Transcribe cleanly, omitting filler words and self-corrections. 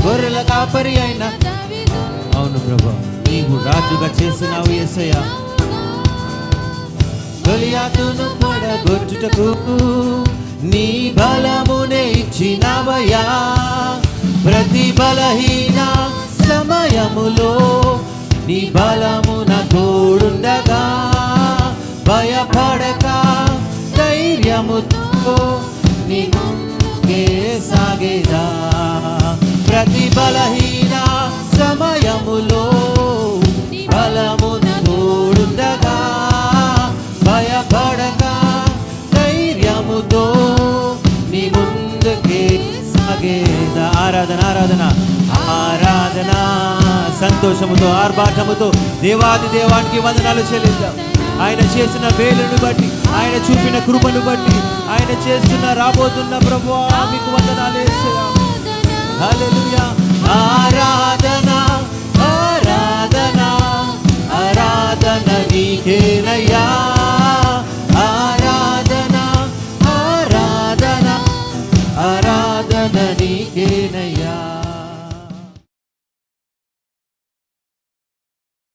గొర్రెల కాపరి అయిన అవును ప్రభు, నీవు రాజుగా చేసినావు యేసయ్యా. గొలియాతును పడగొట్టుటకు నీ బలమునే ఇచ్చినవయ్యా. ప్రతి బలహీన సమయములో నీ బలమున తోడుండగా, భయపడక ధైర్యముతో నీ ముందుకే సాగేదా. ప్రతి బలహీన సమయములో బలమున తోడుండగా, భయపడక ధైర్యముతో నీ ముందుకే సాగేదా. ఆరాధన ఆరాధన ఆరాధన, సంతోషముతో ఆర్భాటముతో దేవాది దేవానికి వందనాలు చెల్లిద్దాం. ఆయన చేసిన వేలును బట్టి, ఆయన చూపిన కృపను బట్టి, ఆయన చేస్తున్న రాబోతున్న ప్రభువా మీకు వందనాలు యేసయ్యా. హల్లెలూయా. ఆరాధన ఆరాధన ఆరాధన నీకేనయ్యా. ఆరాధన ఆరాధన ఆరాధన నీకేనయ్యా.